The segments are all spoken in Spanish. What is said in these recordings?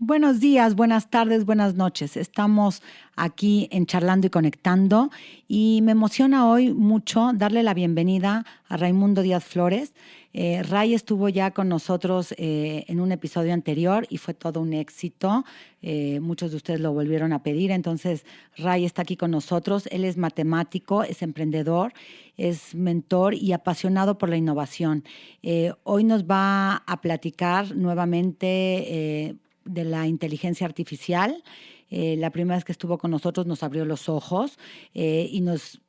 Buenos días, buenas tardes, buenas noches. Estamos aquí en Charlando y Conectando y me emociona hoy mucho darle la bienvenida a Raimundo Díaz Flores. Ray estuvo ya con nosotros en un episodio anterior y fue todo un éxito. Muchos de ustedes lo volvieron a pedir, entonces Ray está aquí con nosotros. Él es matemático, es emprendedor, es mentor y apasionado por la innovación. Hoy nos va a platicar nuevamente de la inteligencia artificial. La primera vez que estuvo con nosotros nos abrió los ojos y nos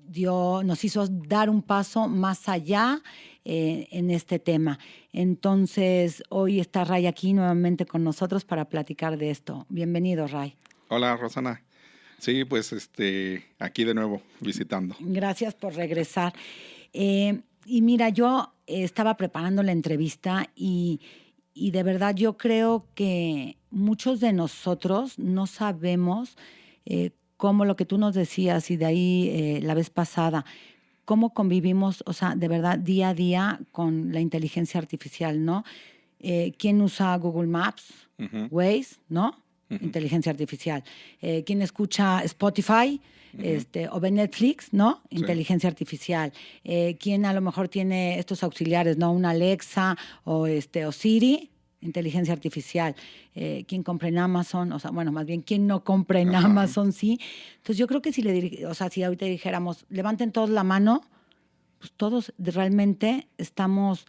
hizo dar un paso más allá en este tema. Entonces, hoy está Ray aquí nuevamente con nosotros para platicar de esto. Bienvenido, Ray. Hola, Rosana. Sí, pues aquí de nuevo visitando. Gracias por regresar. Y mira, yo estaba preparando la entrevista y de verdad yo creo que muchos de nosotros no sabemos cómo lo que tú nos decías y de ahí la vez pasada, cómo convivimos, o sea, de verdad día a día con la inteligencia artificial, ¿no? ¿Quién usa Google Maps, Ujú, Waze, ¿no? ujú, Inteligencia artificial. ¿Quién escucha Spotify? ujú. O ve Netflix, ¿no? Sí, Inteligencia artificial. ¿Quién a lo mejor tiene estos auxiliares, ¿no? Una Alexa o Siri, inteligencia artificial. ¿Quién compra en Amazon? O sea, bueno, más bien, ¿quién no compra en ajá. Amazon? Sí. Entonces, yo creo que o sea, si ahorita dijéramos, levanten todos la mano, pues todos realmente estamos,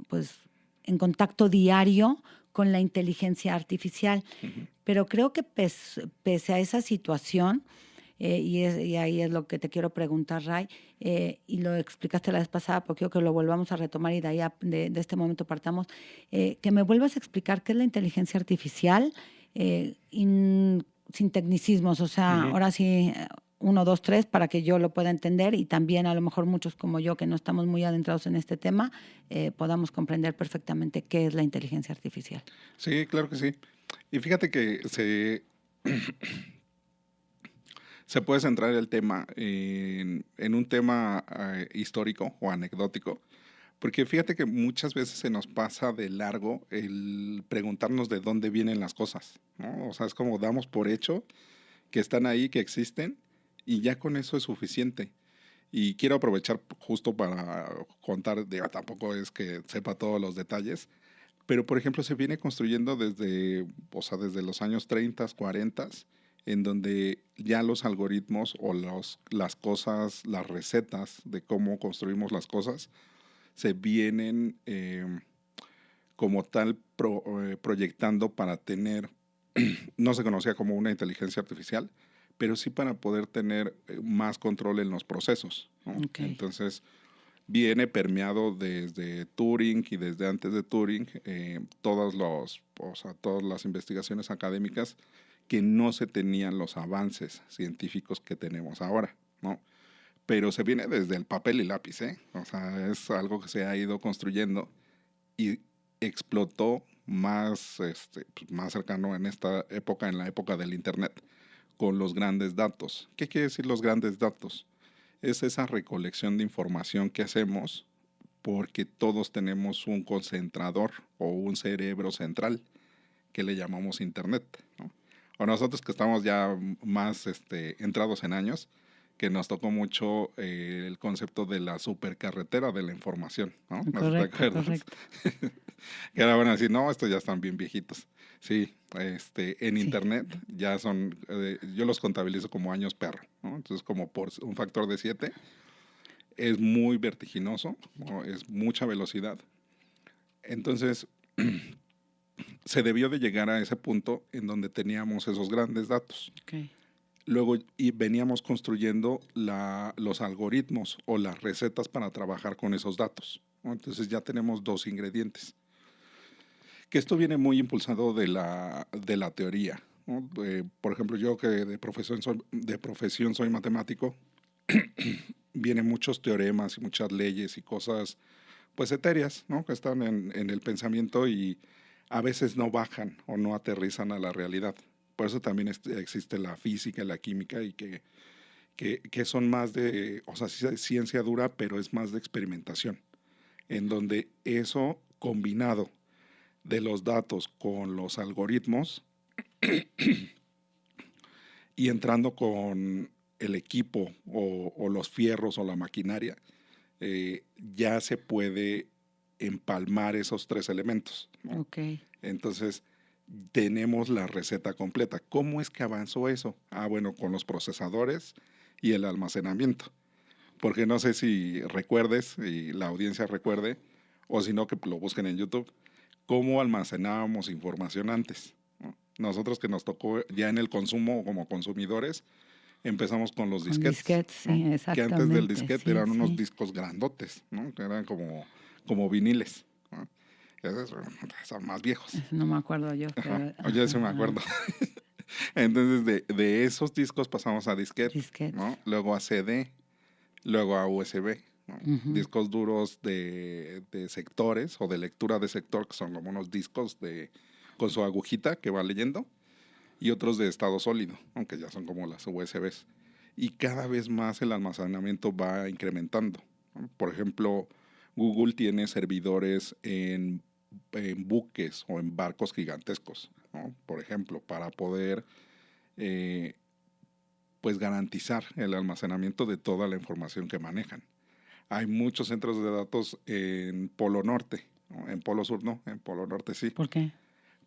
pues, en contacto diario con la inteligencia artificial. Ujú. Pero creo que pese a esa situación, y ahí es lo que te quiero preguntar, Ray, y lo explicaste la vez pasada, porque quiero que lo volvamos a retomar y de ahí de este momento partamos, que me vuelvas a explicar qué es la inteligencia artificial sin tecnicismos, o sea, Ujú. ahora sí, uno, dos, tres, para que yo lo pueda entender y también a lo mejor muchos como yo que no estamos muy adentrados en este tema, podamos comprender perfectamente qué es la inteligencia artificial. Sí, claro que sí. Y fíjate que se puede centrar el tema en un tema histórico o anecdótico, porque fíjate que muchas veces se nos pasa de largo el preguntarnos de dónde vienen las cosas, ¿no? O sea, es como damos por hecho que están ahí, que existen, y ya con eso es suficiente. Y quiero aprovechar justo para contar, tampoco es que sepa todos los detalles, pero por ejemplo se viene construyendo desde, o sea, desde los años 30, 40, en donde ya los algoritmos o las cosas, las recetas de cómo construimos las cosas, se vienen como tal proyectando para tener, no se conocía como una inteligencia artificial, pero sí para poder tener más control en los procesos, ¿no? Ok. Entonces, viene permeado desde Turing y desde antes de Turing, todas las investigaciones académicas que no se tenían los avances científicos que tenemos ahora, ¿no? Pero se viene desde el papel y lápiz, ¿eh? O sea, es algo que se ha ido construyendo y explotó más, pues, más cercano en esta época, en la época del Internet, con los grandes datos. ¿Qué quiere decir los grandes datos? Es esa recolección de información que hacemos porque todos tenemos un concentrador o un cerebro central que le llamamos Internet, ¿no? O nosotros que estamos ya más entrados en años, que nos tocó mucho el concepto de la supercarretera de la información, ¿no? No sé si te Correcto, acuerdas. correcto. Que ahora van a decir, no, estos ya están bien viejitos. Sí, en Sí. internet ya son, yo los contabilizo como años perro, ¿no? Entonces, como por un factor de 7, es muy vertiginoso, ¿no? Es mucha velocidad. Entonces, se debió de llegar a ese punto en donde teníamos esos grandes datos. Ok. Luego y veníamos construyendo los algoritmos o las recetas para trabajar con esos datos, ¿no? Entonces ya tenemos dos ingredientes. Que esto viene muy impulsado de la teoría, ¿no? Por ejemplo, yo que de profesión soy matemático, vienen muchos teoremas y muchas leyes y cosas pues etéreas, ¿no? Que están en el pensamiento y a veces no bajan o no aterrizan a la realidad. Por eso también existe la física, la química y que son más de, o sea, sí es ciencia dura, pero es más de experimentación, en donde eso combinado de los datos con los algoritmos y entrando con el equipo o los fierros o la maquinaria, ya se puede empalmar esos 3 elementos, ¿no? Ok. Entonces, tenemos la receta completa. ¿Cómo es que avanzó eso? Bueno, con los procesadores y el almacenamiento. Porque no sé si recuerdes, y la audiencia recuerde, o si no, que lo busquen en YouTube, cómo almacenábamos información antes, ¿no? Nosotros que nos tocó ya en el consumo como consumidores, empezamos con los Con disquetes, disquetes, ¿no? sí, Que antes del exactamente. disquete Sí, eran unos sí. discos grandotes, ¿no? Que eran como viniles, ¿no? Esos son más viejos. Eso no me acuerdo yo, Ajá. pero... Yo sí me Ajá. acuerdo. Entonces, de esos discos pasamos a disquete, Disquetes. ¿no? Luego a CD, luego a USB, ¿no? Ujú. Discos duros de sectores o de lectura de sector, que son como unos discos con su agujita que va leyendo, y otros de estado sólido, aunque ya son como las USBs. Y cada vez más el almacenamiento va incrementando, ¿no? Por ejemplo, Google tiene servidores en buques o en barcos gigantescos, ¿no? Por ejemplo, para poder eh, pues garantizar el almacenamiento de toda la información que manejan. Hay muchos centros de datos en Polo Norte, ¿no? En Polo Sur no, en Polo Norte sí, ¿Por qué?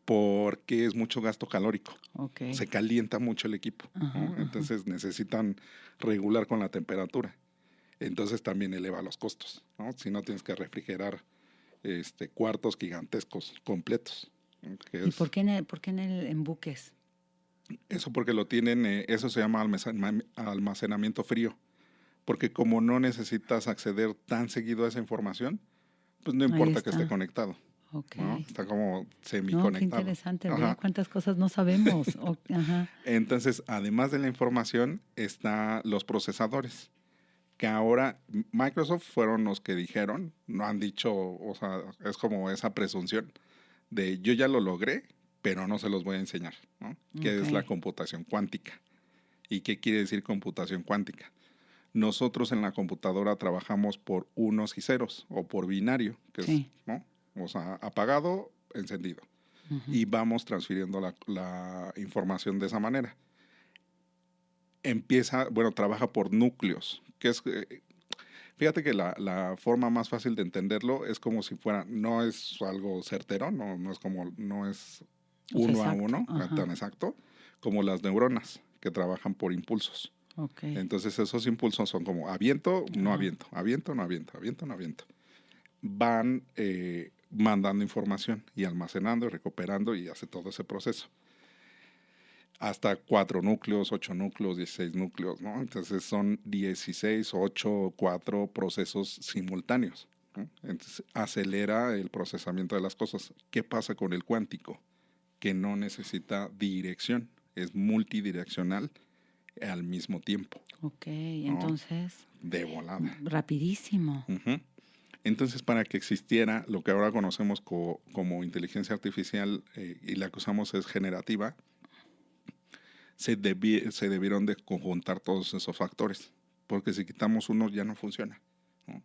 porque es mucho gasto calórico. Ok. Se calienta mucho el equipo, Ajá, ¿no? ajá. Entonces necesitan regular con la temperatura. Entonces también eleva los costos, ¿no? Si no tienes que refrigerar cuartos gigantescos completos, ¿no? Que ¿Y por es qué por qué en buques? eso porque lo tienen, eso se llama almacenamiento frío, porque como no necesitas acceder tan seguido a esa información, pues no Ahí importa que esté está. conectado, Ok. ¿no? Está como No, qué semiconectado. interesante. Ve Ajá. cuántas cosas no sabemos. Ajá. Entonces, además de la información, están los procesadores, que ahora Microsoft fueron los que dijeron, no han dicho, o sea, es como esa presunción de yo ya lo logré, pero no se los voy a enseñar, ¿no? Que Ok. es la computación cuántica. ¿Y qué quiere decir computación cuántica? Nosotros en la computadora trabajamos por unos y ceros o por binario, que es, Sí. ¿no? O sea, apagado, encendido. Ujú. Y vamos transfiriendo la información de esa manera. Trabaja por núcleos, que es, fíjate que la forma más fácil de entenderlo es como si fuera, no es algo certero, no es O sea, uno a exacto. uno, Ajá. tan exacto, como las neuronas que trabajan por impulsos. Ok. Entonces esos impulsos son como aviento, no Ajá. aviento, aviento, no aviento, aviento, no aviento. Van mandando información y almacenando y recuperando y hace todo ese proceso. Hasta 4 núcleos, 8 núcleos, 16 núcleos, ¿no? Entonces son 16, 8, 4 procesos simultáneos, ¿no? Entonces acelera el procesamiento de las cosas. ¿Qué pasa con el cuántico? Que no necesita dirección, es multidireccional al mismo tiempo, Ok. ¿no? Entonces, De volada. rapidísimo. Uh-huh. Entonces, para que existiera lo que ahora conocemos como inteligencia artificial y la que usamos es generativa, se debieron de conjuntar todos esos factores, porque si quitamos uno ya no funciona, ¿no?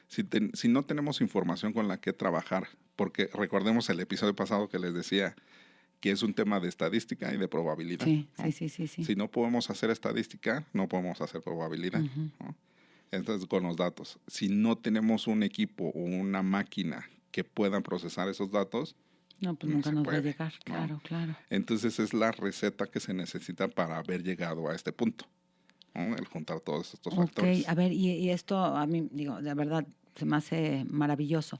Si no tenemos información con la que trabajar, porque recordemos el episodio pasado que les decía que es un tema de estadística y de probabilidad, Sí, ¿no? sí, sí, sí, sí. Si no podemos hacer estadística, no podemos hacer probabilidad, Ujú. ¿no? Entonces, con los datos, si no tenemos un equipo o una máquina que puedan procesar esos datos, No, pues no nunca se nos va a puede, llegar. ¿no? Claro, claro. Entonces es la receta que se necesita para haber llegado a este punto, ¿no? El juntar todos estos Ok, factores. a ver, y esto a mí, digo, de verdad, se me hace maravilloso.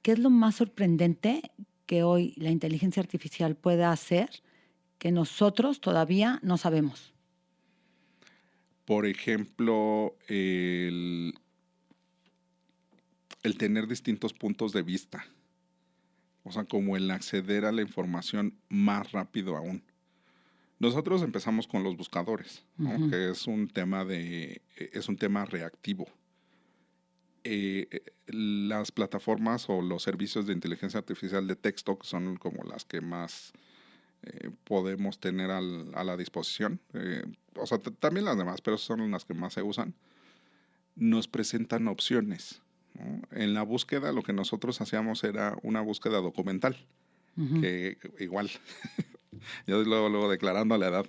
¿Qué es lo más sorprendente que hoy la inteligencia artificial puede hacer que nosotros todavía no sabemos? Por ejemplo, el tener distintos puntos de vista, o sea, como el acceder a la información más rápido aún. Nosotros empezamos con los buscadores, ¿no? Ujú. Que es un tema reactivo. Las plataformas o los servicios de inteligencia artificial de texto, que son como las que más podemos tener a la disposición, o sea, también las demás, pero son las que más se usan, nos presentan opciones, ¿no? En la búsqueda lo que nosotros hacíamos era una búsqueda documental, que igual, yo luego declarando la edad,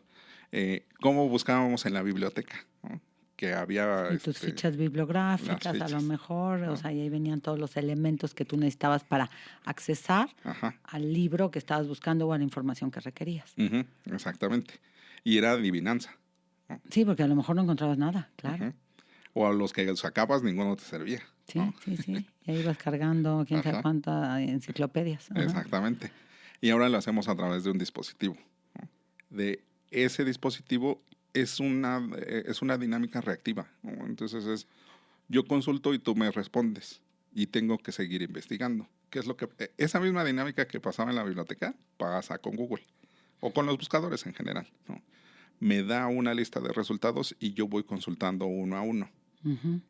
¿cómo buscábamos en la biblioteca? ¿No? Que había Y tus fichas las bibliográficas, a lo fichas. mejor, ¿No? o sea, y ahí venían todos los elementos que tú necesitabas para accesar Ajá. al libro que estabas buscando o a la información que requerías. Exactamente. Y era adivinanza. ¿No? Sí, porque a lo mejor no encontrabas nada, claro. O a los que sacabas, ninguno te servía. Sí, ¿no? sí. Y ahí ibas cargando quién sabe Ajá. cuántas enciclopedias. Ajá. Exactamente. Y ahora lo hacemos a través de un dispositivo. ¿No? De ese dispositivo es una dinámica reactiva. ¿No? Entonces yo consulto y tú me respondes y tengo que seguir investigando. ¿Qué es lo que esa misma dinámica que pasaba en la biblioteca pasa con Google o con los buscadores en general? ¿No? Me da una lista de resultados y yo voy consultando uno a uno.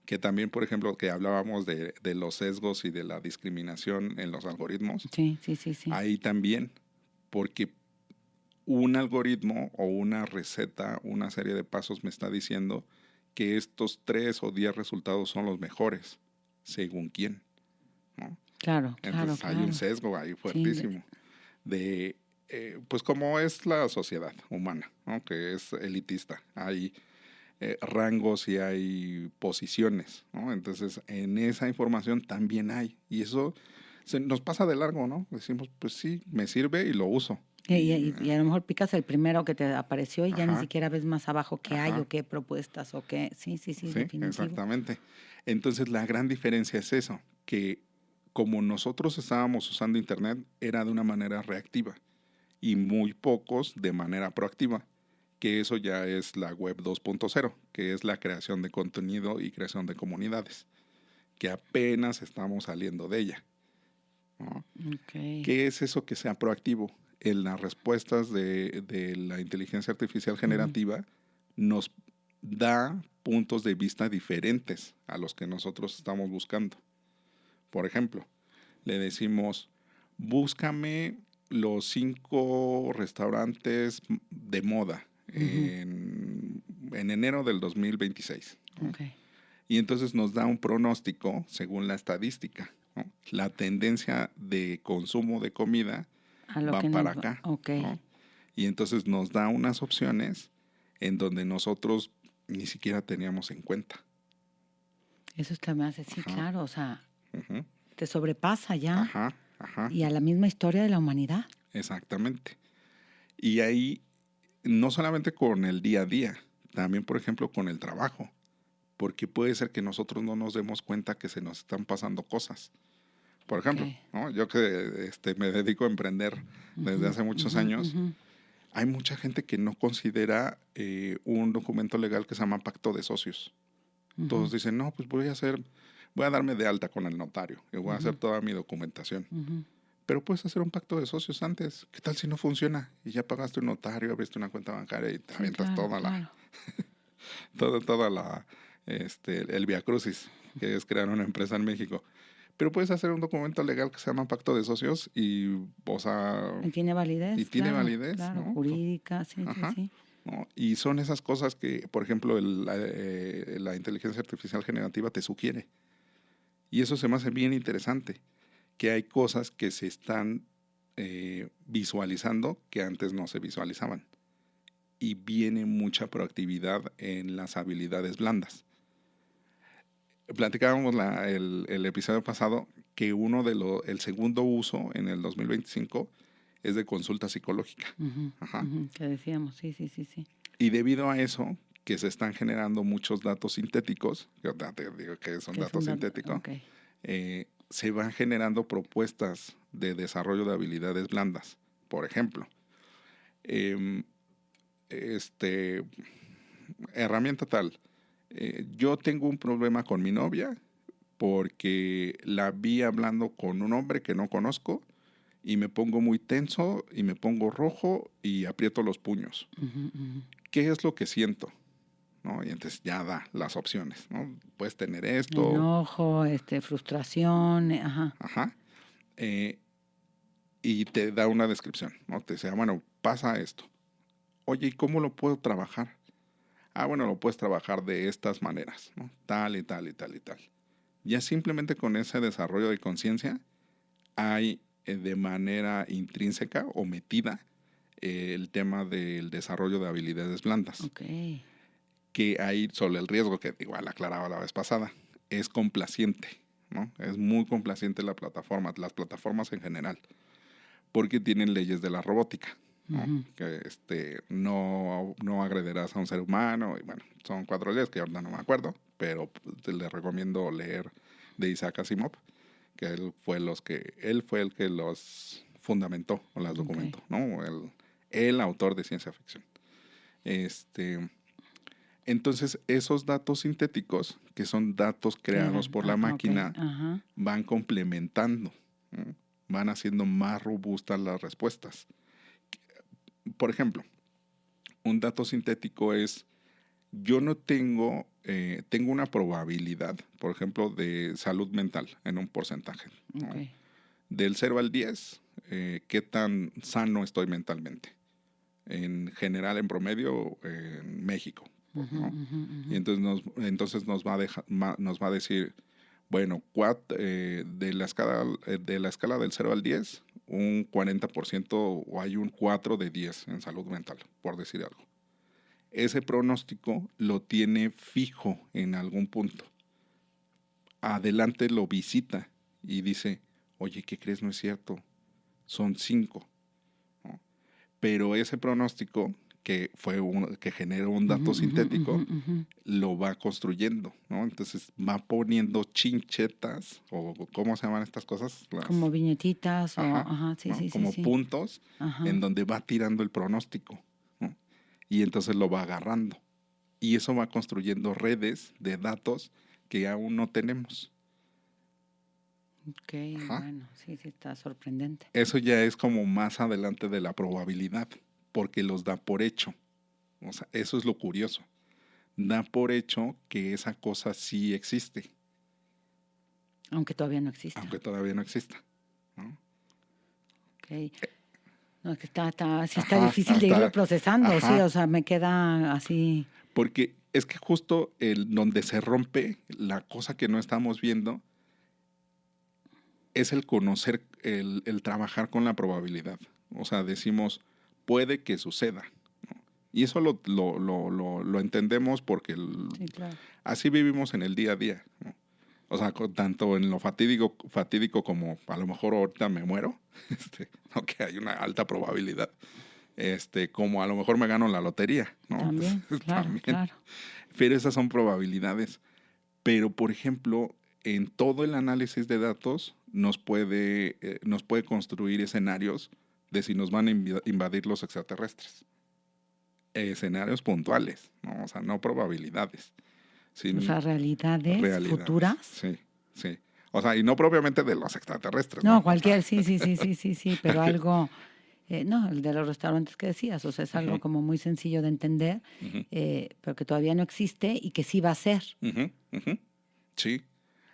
Que también, por ejemplo, que hablábamos de los sesgos y de la discriminación en los algoritmos. Sí. Ahí también, porque un algoritmo o una receta, una serie de pasos me está diciendo que estos 3 o 10 resultados son los mejores, según quién. ¿No? Claro. Entonces hay un sesgo ahí fuertísimo pues como es la sociedad humana, ¿no? Que es elitista. Hay rangos y hay posiciones, ¿no? Entonces en esa información también hay. Y eso nos pasa de largo, ¿no? Decimos, pues sí, me sirve y lo uso. Y a lo mejor picas el primero que te apareció y ya ni Ajá. siquiera ves más abajo qué hay Ajá. o qué propuestas o qué. Sí, definitivo. Exactamente. Entonces la gran diferencia es eso, que como nosotros estábamos usando Internet era de una manera reactiva y muy pocos de manera proactiva, que eso ya es la web 2.0, que es la creación de contenido y creación de comunidades, que apenas estamos saliendo de ella. ¿No? Okay. ¿Qué es eso que sea proactivo? En las respuestas de la inteligencia artificial generativa nos da puntos de vista diferentes a los que nosotros estamos buscando. Por ejemplo, le decimos, búscame los 5 restaurantes de moda en enero del 2026. ¿No? Okay. Y entonces nos da un pronóstico según la estadística. ¿No? La tendencia de consumo de comida va para acá. Okay. ¿No? Y entonces nos da unas opciones en donde nosotros ni siquiera teníamos en cuenta. Eso está más, sí, claro, o sea, Uh-huh. te sobrepasa ya. Ajá. Y a la misma historia de la humanidad. Exactamente. Y ahí, no solamente con el día a día, también, por ejemplo, con el trabajo. Porque puede ser que nosotros no nos demos cuenta que se nos están pasando cosas. Por ejemplo, ¿no? Yo que me dedico a emprender desde hace muchos años, hay mucha gente que no considera un documento legal que se llama pacto de socios. Todos dicen, no, pues voy a darme de alta con el notario y voy a hacer toda mi documentación. Pero puedes hacer un pacto de socios antes. ¿Qué tal si no funciona? Y ya pagaste un notario, abriste una cuenta bancaria y te avientas toda la el viacrucis, que es crear una empresa en México. Pero puedes hacer un documento legal que se llama pacto de socios y, o sea... Y tiene validez. Y tiene validez, claro, ¿no? jurídica, sí. ¿No? Y son esas cosas que, por ejemplo, la inteligencia artificial generativa te sugiere. Y eso se me hace bien interesante, que hay cosas que se están visualizando que antes no se visualizaban. Y viene mucha proactividad en las habilidades blandas. Platicábamos el episodio pasado que el segundo uso en el 2025 es de consulta psicológica. Que decíamos, sí. Y debido a eso, que se están generando muchos datos sintéticos, yo te digo que es un dato sintético, se van generando propuestas de desarrollo de habilidades blandas. Por ejemplo, herramienta tal, yo tengo un problema con mi novia porque la vi hablando con un hombre que no conozco y me pongo muy tenso y me pongo rojo y aprieto los puños. ¿Qué es lo que siento? ¿No? Y entonces ya da las opciones, ¿no? Puedes tener esto. Enojo, frustración, y te da una descripción, ¿no? Te dice, bueno, pasa esto. Oye, ¿y cómo lo puedo trabajar? Bueno, lo puedes trabajar de estas maneras, ¿no? Tal y tal y tal y tal. Ya simplemente con ese desarrollo de conciencia hay de manera intrínseca o metida el tema del desarrollo de habilidades blandas. Ok. Que hay solo el riesgo, que igual aclaraba la vez pasada, es complaciente, ¿no? Es muy complaciente las plataformas en general, porque tienen leyes de la robótica, ¿no? Ujú. Que no agredirás a un ser humano, y bueno, son 4 leyes que ahorita no me acuerdo, pero les recomiendo leer de Isaac Asimov, que él fue el que los fundamentó o las documentó, ¿no? El autor de ciencia ficción. Entonces, esos datos sintéticos, que son datos creados por la máquina, van complementando, ¿no? Van haciendo más robustas las respuestas. Por ejemplo, un dato sintético es, yo no tengo una probabilidad, por ejemplo, de salud mental en un porcentaje, ¿no? Ok. Del 0 al 10, ¿qué tan sano estoy mentalmente? En general, en promedio, en México, ¿no? Y entonces nos va a decir, bueno, de la escala del 0 al 10, un 40% o hay un 4 de 10 en salud mental, por decir algo. Ese pronóstico lo tiene fijo en algún punto. Adelante lo visita y dice, oye, ¿qué crees? No es cierto, son 5. ¿No? Pero ese pronóstico, que generó un dato sintético, lo va construyendo, ¿no? Entonces va poniendo chinchetas, o ¿cómo se llaman estas cosas? Como viñetitas sí, ¿no? sí, Como sí. puntos en donde va tirando el pronóstico, ¿no? Y entonces lo va agarrando. Y eso va construyendo redes de datos que aún no tenemos. Ok, bueno, sí, está sorprendente. Eso ya es como más adelante de la probabilidad, porque los da por hecho. O sea, eso es lo curioso. Da por hecho que esa cosa sí existe. Aunque todavía no exista. Aunque todavía no exista, ¿no? Ok. No, es que está difícil de irlo procesando, sí, o sea, me queda así. Porque es que justo donde se rompe la cosa que no estamos viendo es el conocer, el trabajar con la probabilidad. O sea, decimos, puede que suceda, ¿no? Y eso lo entendemos porque Sí, claro. así vivimos en el día a día, ¿no? O sea, tanto en lo fatídico como a lo mejor ahorita me muero, ¿no? Que hay una alta probabilidad, como a lo mejor me gano la lotería, ¿no? También, claro. Pero esas son probabilidades. Pero, por ejemplo, en todo el análisis de datos nos puede construir escenarios de si nos van a invadir los extraterrestres. Escenarios puntuales, ¿no? O sea, no probabilidades. O sea, realidades futuras. Sí. O sea, y no propiamente de los extraterrestres, No, ¿no? cualquier, sí, pero algo, no, el de los restaurantes que decías, o sea, es algo como muy sencillo de entender, pero que todavía no existe y que sí va a ser. Sí,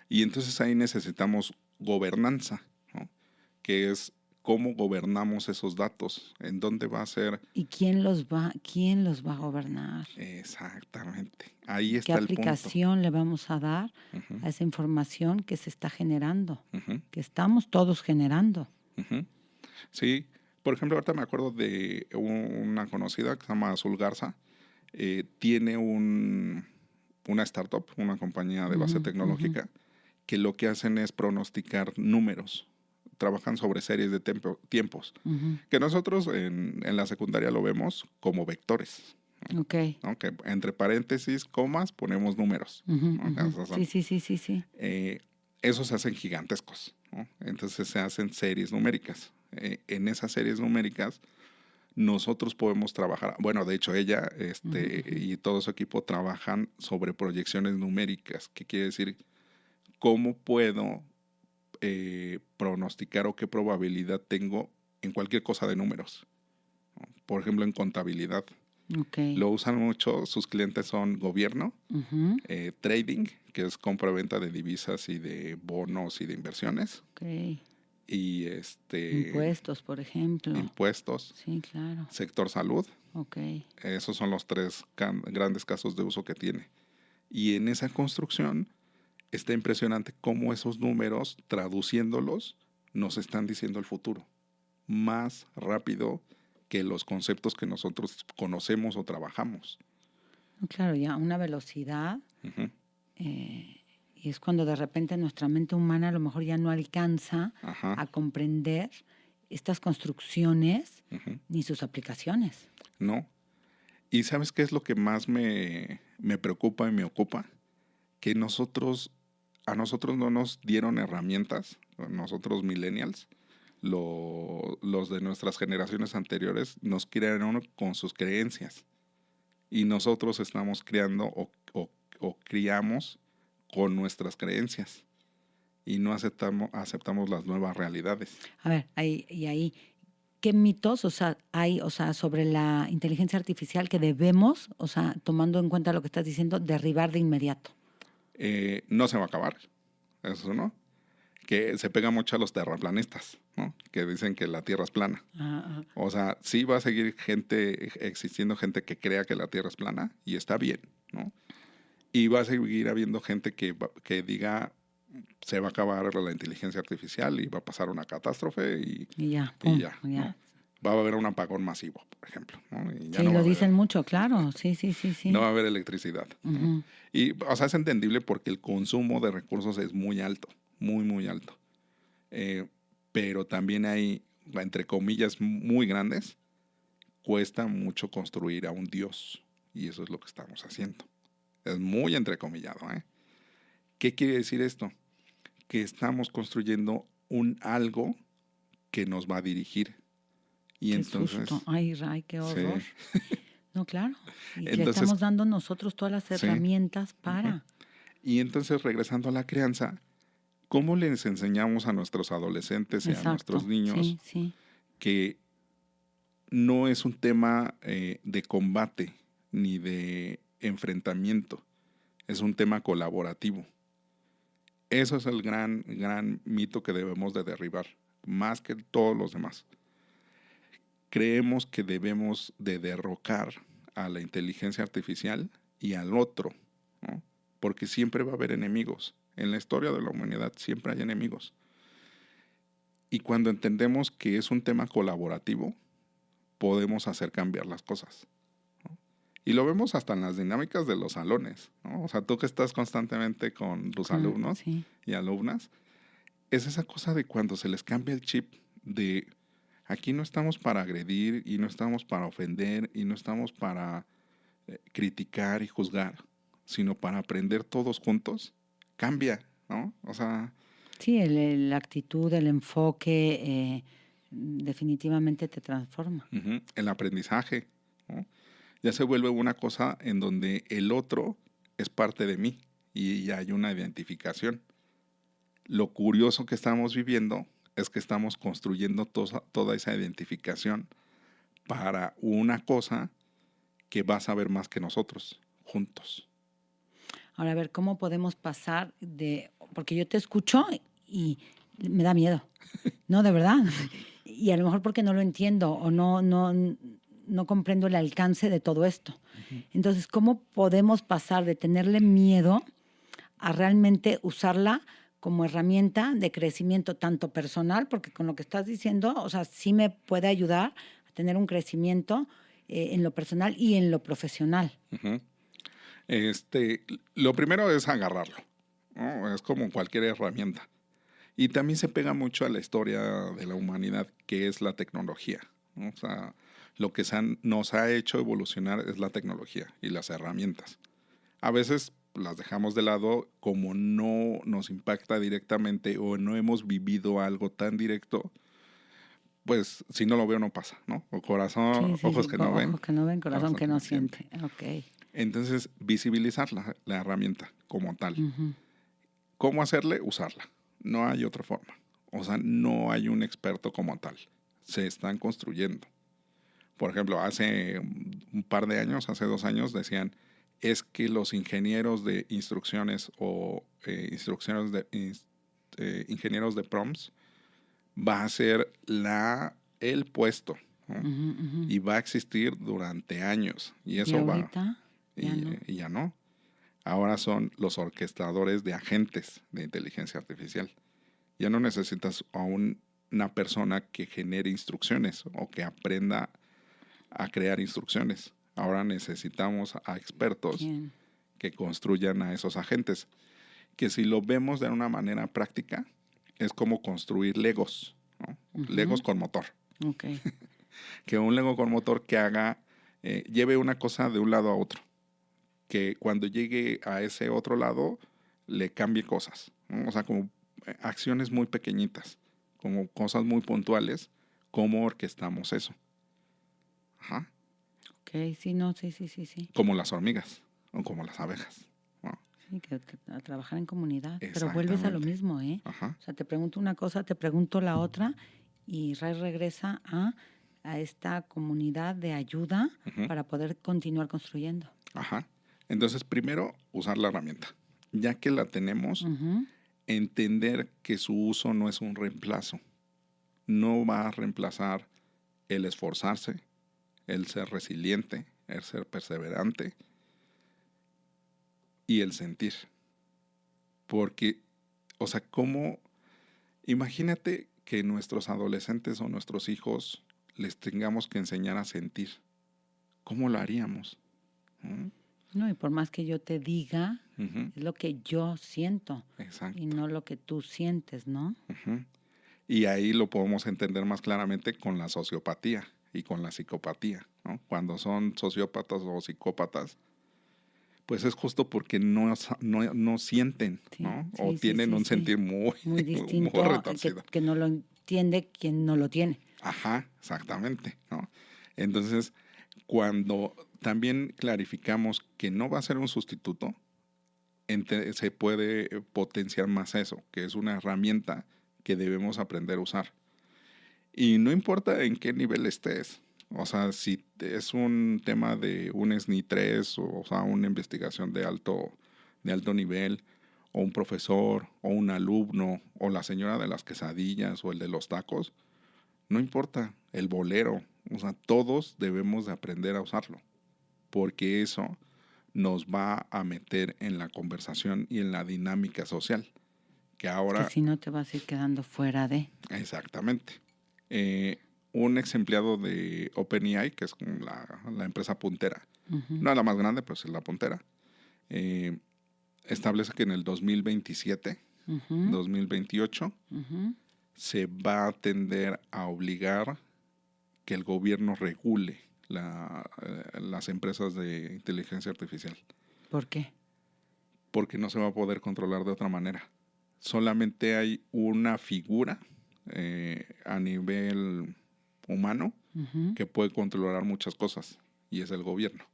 y entonces ahí necesitamos gobernanza, ¿no? Que es cómo gobernamos esos datos, en dónde va a ser. ¿Y quién los va a gobernar? Exactamente, ahí ¿Qué está el punto. aplicación le vamos a dar a esa información que se está generando, que estamos todos generando? Sí, por ejemplo, ahorita me acuerdo de una conocida que se llama Azul Garza. Tiene una startup, una compañía de base tecnológica, que lo que hacen es pronosticar números. Trabajan sobre series de tiempos, que nosotros en la secundaria lo vemos como vectores. Ok. ¿No? Que entre paréntesis, comas, ponemos números. ¿No? Sí. Esos se hacen gigantescos, ¿no? Entonces se hacen series numéricas. En esas series numéricas nosotros podemos trabajar, bueno, de hecho ella y todo su equipo trabajan sobre proyecciones numéricas. ¿Qué quiere decir? ¿Cómo puedo pronosticar o qué probabilidad tengo en cualquier cosa de números? ¿No? Por ejemplo, en contabilidad. Okay. Lo usan mucho, sus clientes son gobierno, trading, que es compra-venta de divisas y de bonos y de inversiones. Okay. Y impuestos, por ejemplo. Impuestos. Sí, claro. Sector salud. Okay. Esos son los 3 grandes casos de uso que tiene. Y en esa construcción está impresionante cómo esos números, traduciéndolos, nos están diciendo el futuro más rápido que los conceptos que nosotros conocemos o trabajamos. Claro, ya una velocidad. Ujú. Y es cuando de repente nuestra mente humana a lo mejor ya no alcanza Ajá. a comprender estas construcciones Ujú. ni sus aplicaciones. ¿No? ¿Y sabes qué es lo que más me preocupa y me ocupa? Que a nosotros no nos dieron herramientas, nosotros millennials, los de nuestras generaciones anteriores nos criaron con sus creencias y nosotros estamos criando o criamos con nuestras creencias y no aceptamos las nuevas realidades. A ver, ¿qué mitos hay sobre la inteligencia artificial que debemos, tomando en cuenta lo que estás diciendo, derribar de inmediato? No se va a acabar, eso no. Que se pega mucho a los terraplanistas, ¿no? Que dicen que la Tierra es plana. Ah, O sea, sí va a seguir existiendo gente que crea que la Tierra es plana y está bien, ¿no? Y va a seguir habiendo gente que diga se va a acabar la inteligencia artificial y va a pasar una catástrofe y ya, y pum, ya, ya. ¿no? Va a haber un apagón masivo, por ejemplo, ¿no? Y ya Sí, no va lo a haber, dicen mucho, claro. Sí. no va a haber electricidad, ¿no? Ujú. Y, o sea, es entendible porque el consumo de recursos es muy alto, muy, muy alto. Pero también hay, entre comillas, muy grandes, cuesta mucho construir a un Dios. Y eso es lo que estamos haciendo. Es muy entrecomillado, ¿eh? ¿Qué quiere decir esto? Que estamos construyendo un algo que nos va a dirigir. Y Qué entonces, susto. Ay, Ray, qué sí. horror. No, claro. Y le Entonces, estamos dando nosotros todas las sí. herramientas para. Y entonces, regresando a la crianza, ¿cómo les enseñamos a nuestros adolescentes y a nuestros Exacto. niños Sí. que no es un tema de combate ni de enfrentamiento, es un tema colaborativo? Eso es el gran mito que debemos de derribar, más que todos los demás. Creemos que debemos de derrocar a la inteligencia artificial y al otro, ¿no? Porque siempre va a haber enemigos. En la historia de la humanidad siempre hay enemigos. Y cuando entendemos que es un tema colaborativo, podemos hacer cambiar las cosas, ¿no? Y lo vemos hasta en las dinámicas de los salones, ¿no? O sea, tú que estás constantemente con tus alumnos y alumnas, es esa cosa de cuando se les cambia el chip de aquí no estamos para agredir y no estamos para ofender y no estamos para criticar y juzgar, sino para aprender todos juntos, cambia, ¿no? O sea... Sí, la actitud, el enfoque definitivamente te transforma. El aprendizaje, ¿no? Ya se vuelve una cosa en donde el otro es parte de mí y ya hay una identificación. Lo curioso que estamos viviendo es que estamos construyendo toda esa identificación para una cosa que va a saber más que nosotros, juntos. Ahora, a ver, ¿cómo podemos pasar porque yo te escucho y me da miedo, ¿no? De verdad. Y a lo mejor porque no lo entiendo o no comprendo el alcance de todo esto. Entonces, ¿cómo podemos pasar de tenerle miedo a realmente usarla como herramienta de crecimiento tanto personal, porque con lo que estás diciendo, o sea, sí me puede ayudar a tener un crecimiento en lo personal y en lo profesional? Uh-huh. Lo primero es agarrarlo, ¿no? Es como cualquier herramienta. Y también se pega mucho a la historia de la humanidad, que es la tecnología, ¿no? O sea, lo que nos ha hecho evolucionar es la tecnología y las herramientas. A veces las dejamos de lado como no nos impacta directamente o no hemos vivido algo tan directo, pues si no lo veo no pasa, ¿no? O corazón, ojos que no ven. Ojos que no ven, corazón que no siente. Okay. Entonces, visibilizar la herramienta como tal. Uh-huh. ¿Cómo hacerle? Usarla. No hay otra forma. O sea, no hay un experto como tal. Se están construyendo. Por ejemplo, hace un par de años, hace 2 años, decían, es que los ingenieros de instrucciones o ingenieros de prompts va a ser el puesto, ¿no? Y va a existir durante años. Y eso ahorita, y ya no. Ahora son los orquestadores de agentes de inteligencia artificial. Ya no necesitas a una persona que genere instrucciones o que aprenda a crear instrucciones. Ahora necesitamos a expertos ¿Quién? que construyan a esos agentes. Que si lo vemos de una manera práctica, es como construir Legos, ¿no? Legos con motor. Ok. Que un Lego con motor que lleve una cosa de un lado a otro. Que cuando llegue a ese otro lado, le cambie cosas, ¿no? O sea, como acciones muy pequeñitas, como cosas muy puntuales, cómo orquestamos eso. Ajá. Ok, sí, no, sí. Como las hormigas o como las abejas, ¿no? Sí, que a trabajar en comunidad. Pero vuelves a lo Exactamente. mismo, ¿eh? Ajá. O sea, te pregunto una cosa, te pregunto la otra, y Ray regresa a esta comunidad de ayuda Ujú. para poder continuar construyendo. Ajá. Entonces, primero, usar la herramienta. Ya que la tenemos, Ujú. entender que su uso no es un reemplazo. No va a reemplazar el esforzarse, el ser resiliente, el ser perseverante y el sentir. Porque, o sea, imagínate que nuestros adolescentes o nuestros hijos les tengamos que enseñar a sentir. ¿Cómo lo haríamos? ¿Mm? No, y por más que yo te diga, Ujú. es lo que yo siento Exacto. y no lo que tú sientes, ¿no? Ujú. Y ahí lo podemos entender más claramente con la sociopatía y con la psicopatía, ¿no? Cuando son sociópatas o psicópatas, pues es justo porque no sienten, Sí, ¿no? O sí. tienen un sentir Muy muy distinto retorcido. que no lo entiende quien no lo tiene. Ajá, exactamente, ¿no? Entonces, cuando también clarificamos que no va a ser un sustituto, se puede potenciar más eso, que es una herramienta que debemos aprender a usar. Y no importa en qué nivel estés. O sea, si es un tema de un SNI 3, o sea, una investigación de alto nivel, o un profesor, o un alumno, o la señora de las quesadillas, o el de los tacos, no importa, el bolero. O sea, todos debemos de aprender a usarlo, porque eso nos va a meter en la conversación y en la dinámica social, que Que ahora, si no te vas a ir quedando fuera de. exactamente. Un ex empleado de OpenAI, que es como la empresa puntera, Ujú, no es la más grande, pero es la puntera, eh, establece que en el 2027, ujú, 2028, ujú. se va a tender a obligar que el gobierno regule las empresas de inteligencia artificial, ¿Por qué? porque no se va a poder controlar de otra manera. Solamente hay una figura a nivel humano Ujú. que puede controlar muchas cosas, y es el gobierno,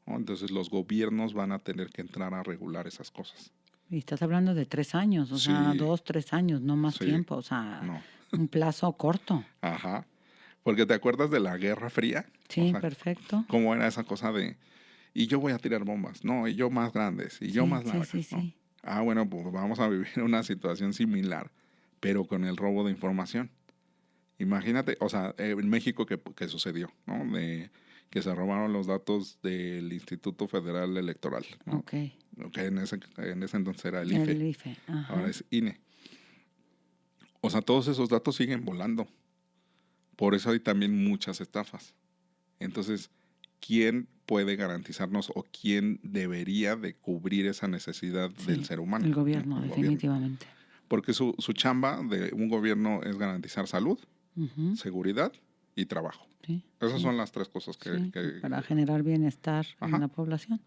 ¿no? Entonces los gobiernos van a tener que entrar a regular esas cosas. Y estás hablando de 3 años, o sea, Sí, 2, 3 años, no más sí, tiempo, o sea, no, un plazo corto. ajá. Porque te acuerdas de la Guerra Fría, o Sí, sea, perfecto. cómo era esa cosa de, y yo voy a tirar bombas, no, y yo más grandes, y yo Sí, más largas, ¿no? sí. Ah, bueno, pues vamos a vivir una situación similar, pero con el robo de información. Imagínate, o sea, en México que sucedió, ¿no? Que se robaron los datos del Instituto Federal Electoral, ¿no? Ok. Que en ese entonces era el El IFE, IFE, ahora ajá. es INE. O sea, todos esos datos siguen volando. Por eso hay también muchas estafas. Entonces, ¿quién puede garantizarnos o quién debería de cubrir esa necesidad del Sí, ser humano? el ¿No? gobierno, El gobierno. definitivamente. Porque su chamba de un gobierno es garantizar salud, Ujú, seguridad y trabajo. sí, Esas sí, son las tres cosas sí, para generar bienestar en ajá. la población.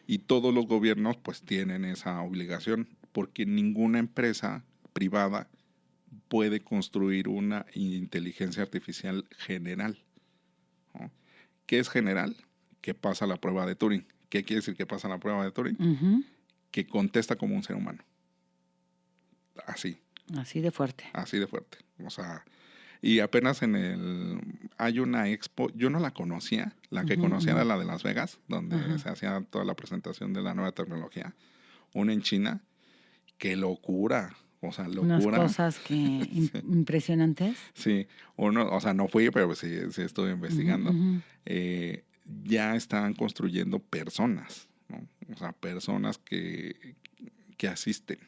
Y todos los gobiernos pues tienen esa obligación, porque ninguna empresa privada puede construir una inteligencia artificial general, ¿no? ¿Qué es general? Que pasa la prueba de Turing. ¿Qué quiere decir que pasa la prueba de Turing? Ujú, Que contesta como un ser humano. Así, así de fuerte. así de fuerte. O sea, y apenas hay una expo, yo no la conocía, la que Ujú, conocía ujú. era la de Las Vegas, donde Ajá. se hacía toda la presentación de la nueva tecnología. Una en China, qué locura, o sea, Unas locura. cosas que Sí, impresionantes. sí, o sea, no fui, pero sí, sí estuve Ujú, investigando. ujú. Ya están construyendo personas, ¿no? O sea, personas que asisten,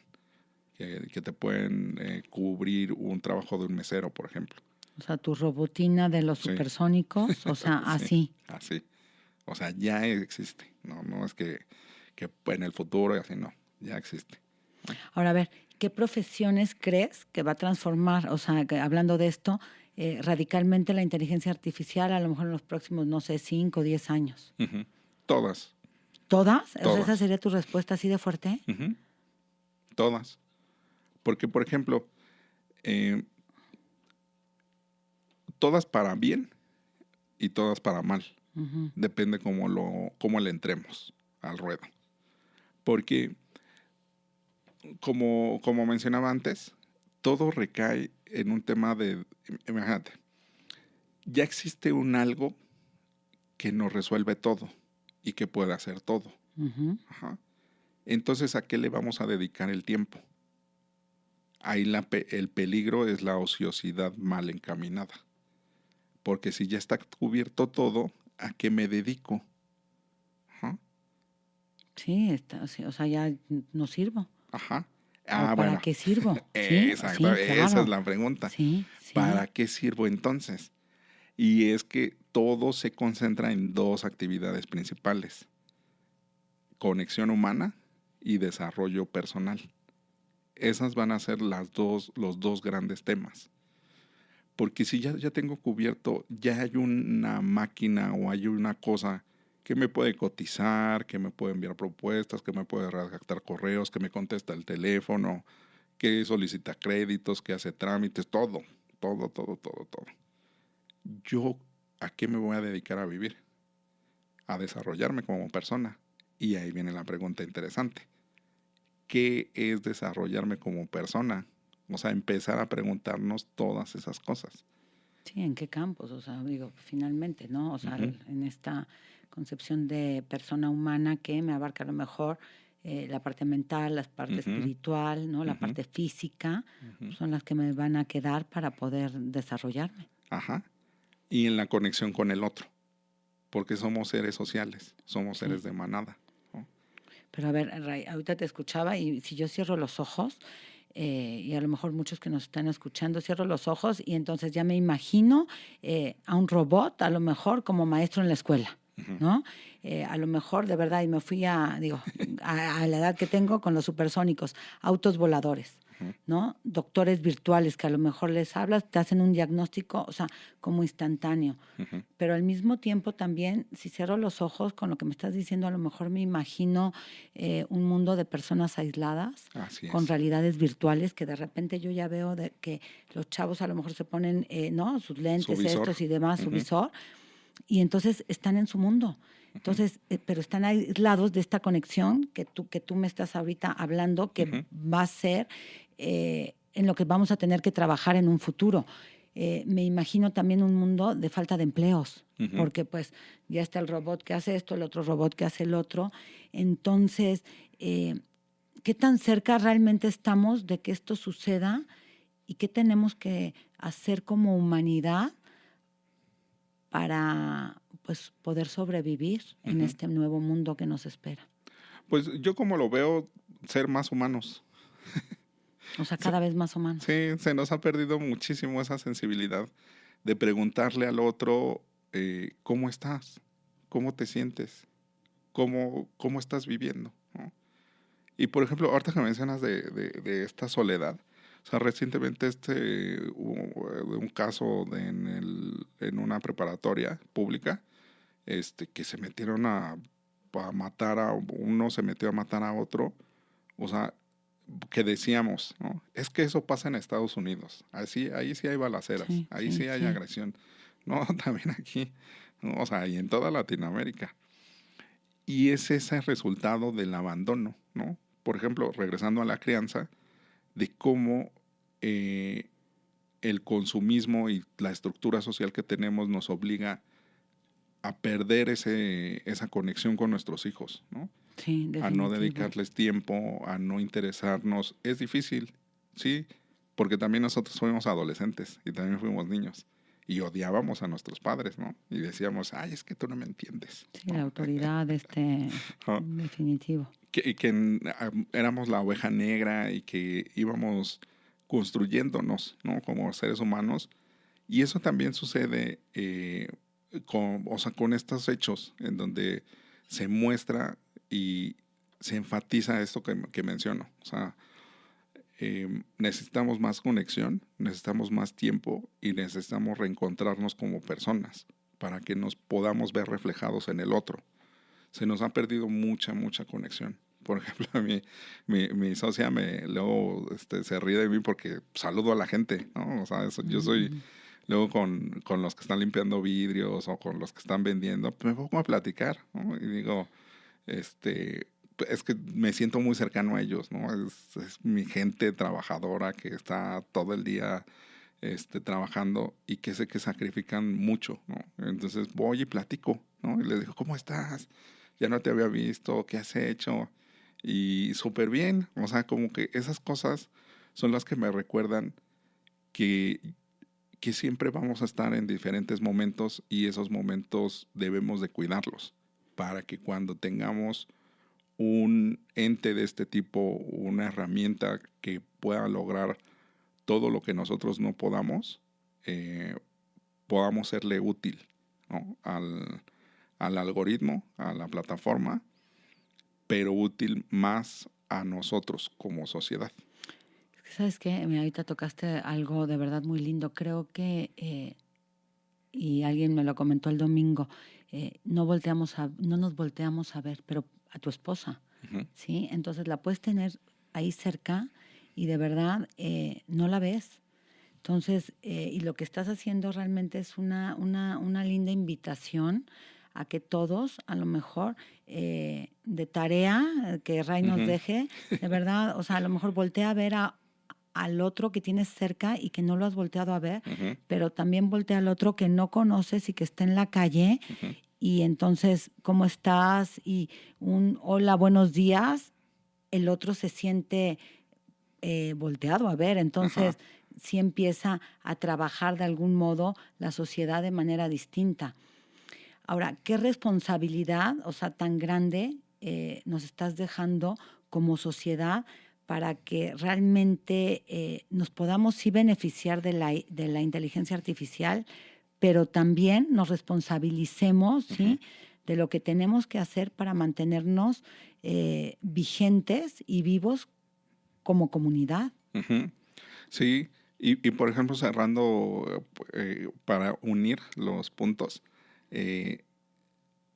que te pueden cubrir un trabajo de un mesero, por ejemplo. O sea, tu robotina de los Sí, supersónicos, o sea, sí, así. así. O sea, ya existe. No es que en el futuro y así, no. Ya existe. Ahora, a ver, ¿qué profesiones crees que va a transformar, o sea, hablando de esto, radicalmente la inteligencia artificial a lo mejor en los próximos, no sé, 5 o 10 años? Ujú. Todas, ¿Todas? O sea, ¿esa todas. sería tu respuesta así de fuerte? Ujú. Todas. Porque, por ejemplo, eh, todas para bien y todas para mal. Ujú. Depende cómo le entremos al ruedo. Porque, como mencionaba antes, todo recae en un tema imagínate, ya existe un algo que nos resuelve todo y que puede hacer todo. Ujú. Ajá. Entonces, ¿a qué le vamos a dedicar el tiempo? Ahí el peligro es la ociosidad mal encaminada. Porque si ya está cubierto todo, ¿a qué me dedico? Ajá. Sí, está, sí, o sea, ya no sirvo. Ajá. ¿O para Bueno, qué sirvo? Sí, exacto, sí, esa es claro. la pregunta. Sí, ¿Para sí. qué sirvo entonces? Y es que todo se concentra en dos actividades principales: conexión humana y desarrollo personal. Esas van a ser los dos grandes temas. Porque si ya tengo cubierto, ya hay una máquina o hay una cosa que me puede cotizar, que me puede enviar propuestas, que me puede redactar correos, que me contesta el teléfono, que solicita créditos, que hace trámites, todo. ¿Yo a qué me voy a dedicar a vivir? A desarrollarme como persona. Y ahí viene la pregunta interesante. ¿Qué es desarrollarme como persona? O sea, empezar a preguntarnos todas esas cosas. Sí, ¿en qué campos? O sea, digo, finalmente, ¿no? O sea, Uh-huh. en esta concepción de persona humana que me abarca a lo mejor la parte mental, la parte Uh-huh. espiritual, ¿no? La Uh-huh. parte física, Uh-huh. son las que me van a quedar para poder desarrollarme. Ajá. Y en la conexión con el otro. Porque somos seres sociales, somos Sí. seres de manada, ¿no? Pero a ver, Ray, ahorita te escuchaba y si yo cierro los ojos, y a lo mejor muchos que nos están escuchando, cierro los ojos y entonces ya me imagino a un robot, a lo mejor como maestro en la escuela, Uh-huh. ¿no? A lo mejor de verdad, y me fui a la edad que tengo con los supersónicos, autos voladores. Uh-huh. ¿No? Doctores virtuales que a lo mejor les hablas, te hacen un diagnóstico, o sea, como instantáneo. Uh-huh. Pero al mismo tiempo también, si cierro los ojos con lo que me estás diciendo, a lo mejor me imagino un mundo de personas aisladas, Así con es. realidades virtuales, que de repente yo ya veo de que los chavos a lo mejor se ponen, ¿no? Sus Su lentes, visor. estos y demás, su Uh-huh. visor, y entonces están en su mundo. Uh-huh. Entonces, pero están aislados de esta conexión que tú me estás ahorita hablando, que Uh-huh. va a ser en lo que vamos a tener que trabajar en un futuro. Me imagino también un mundo de falta de empleos, Uh-huh. porque pues ya está el robot que hace esto, el otro robot que hace el otro. Entonces, ¿qué tan cerca realmente estamos de que esto suceda y qué tenemos que hacer como humanidad para pues poder sobrevivir en Uh-huh. este nuevo mundo que nos espera? Pues yo como lo veo, ser más humanos. O sea, Se- cada vez más humanos. Sí, se nos ha perdido muchísimo esa sensibilidad de preguntarle al otro cómo estás, cómo te sientes, cómo estás viviendo, ¿no? Y por ejemplo, ahorita que mencionas de esta soledad, o sea, recientemente hubo un caso en una preparatoria pública, que se metieron a matar uno se metió a matar a otro, o sea, que decíamos, ¿no? Es que eso pasa en Estados Unidos, ahí sí hay balaceras, Sí, ahí sí, sí hay sí. agresión, no, también aquí, ¿no? O sea, y en toda Latinoamérica. Y es ese resultado del abandono, ¿no? Por ejemplo, regresando a la crianza, de cómo el consumismo y la estructura social que tenemos nos obliga a perder esa conexión con nuestros hijos, ¿no? Sí, A no definitivo. dedicarles tiempo, a no interesarnos. Es difícil, sí, porque también nosotros fuimos adolescentes y también fuimos niños. y odiábamos a nuestros padres, ¿no? Y decíamos, ay, es que tú no me entiendes. Sí, la autoridad, ¿No? definitivo. Éramos la oveja negra y que íbamos construyéndonos, ¿no? Como seres humanos. Y eso también sucede con estos hechos en donde se muestra y se enfatiza esto que menciono. O sea, necesitamos más conexión, necesitamos más tiempo y necesitamos reencontrarnos como personas para que nos podamos ver reflejados en el otro. Se nos ha perdido mucha conexión. Por ejemplo, a mí, mi socia luego se ríe de mí porque saludo a la gente, ¿no? O sea, yo soy luego con los que están limpiando vidrios o con los que están vendiendo, pues me pongo a platicar, ¿no? Y digo, es que me siento muy cercano a ellos, ¿no? Es mi gente trabajadora que está todo el día trabajando y que sé que sacrifican mucho, ¿no? Entonces voy y platico, ¿no? Y les digo, ¿cómo estás? Ya no te había visto, ¿qué has hecho? Y súper bien, o sea, como que esas cosas son las que me recuerdan que, que siempre vamos a estar en diferentes momentos y esos momentos debemos de cuidarlos para que cuando tengamos un ente de este tipo, una herramienta que pueda lograr todo lo que nosotros no podamos, podamos serle útil, ¿no? al algoritmo, a la plataforma, pero útil más a nosotros como sociedad. ¿Sabes qué? Mira, ahorita tocaste algo de verdad muy lindo. Creo que, y alguien me lo comentó el domingo, no nos volteamos a ver, pero a tu esposa, Uh-huh. ¿sí? Entonces la puedes tener ahí cerca y de verdad no la ves. Entonces, y lo que estás haciendo realmente es una linda invitación a que todos, a lo mejor, de tarea que Ray nos Uh-huh. deje, de verdad, o sea, a lo mejor voltea a ver al otro que tienes cerca y que no lo has volteado a ver, Uh-huh. pero también voltea al otro que no conoces y que está en la calle. Uh-huh. Y entonces, ¿cómo estás? Y un hola, buenos días, el otro se siente volteado a ver. Entonces, Ajá. sí empieza a trabajar de algún modo la sociedad de manera distinta. Ahora, ¿qué responsabilidad, o sea, tan grande nos estás dejando como sociedad para que realmente nos podamos sí beneficiar de la inteligencia artificial, pero también nos responsabilicemos, ¿sí?, de lo que tenemos que hacer para mantenernos vigentes y vivos como comunidad? Uh-huh. Sí, y por ejemplo, cerrando para unir los puntos, eh,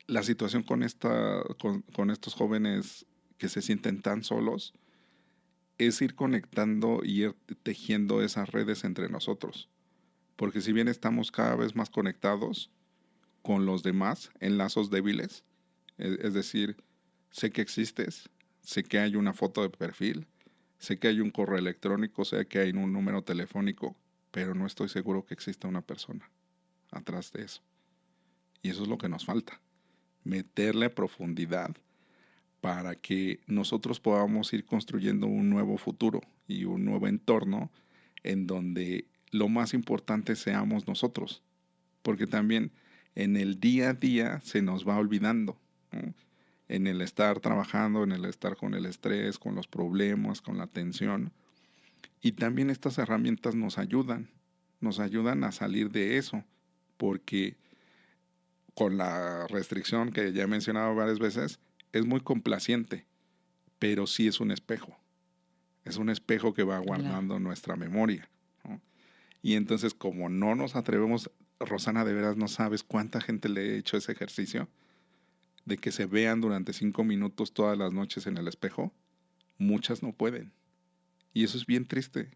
la situación con estos jóvenes que se sienten tan solos es ir conectando y ir tejiendo esas redes entre nosotros. Porque si bien estamos cada vez más conectados con los demás en lazos débiles, es decir, sé que existes, sé que hay una foto de perfil, sé que hay un correo electrónico, sé que hay un número telefónico, pero no estoy seguro que exista una persona atrás de eso. Y eso es lo que nos falta, meterle profundidad para que nosotros podamos ir construyendo un nuevo futuro y un nuevo entorno en donde lo más importante seamos nosotros, porque también en el día a día se nos va olvidando, ¿no? En el estar trabajando, en el estar con el estrés, con los problemas, con la tensión. Y también estas herramientas nos ayudan a salir de eso, porque con la restricción que ya he mencionado varias veces, es muy complaciente, pero sí es un espejo. Es un espejo que va guardando nuestra memoria, ¿no? Y entonces, como no nos atrevemos, Rosana, de veras no sabes cuánta gente le he hecho ese ejercicio de que se vean durante 5 minutos todas las noches en el espejo. Muchas no pueden. Y eso es bien triste.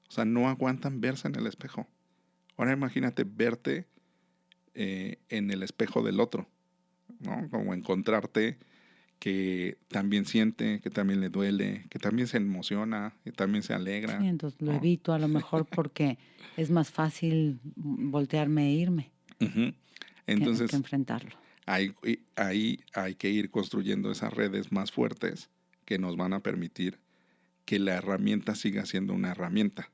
O sea, no aguantan verse en el espejo. Ahora imagínate verte en el espejo del otro, ¿no? Como encontrarte que también siente, que también le duele, que también se emociona, que también se alegra, Sí, entonces lo ¿no? evito a lo mejor porque es más fácil voltearme e irme Uh-huh. que Entonces, enfrentarlo. ahí hay que ir construyendo esas redes más fuertes que nos van a permitir que la herramienta siga siendo una herramienta.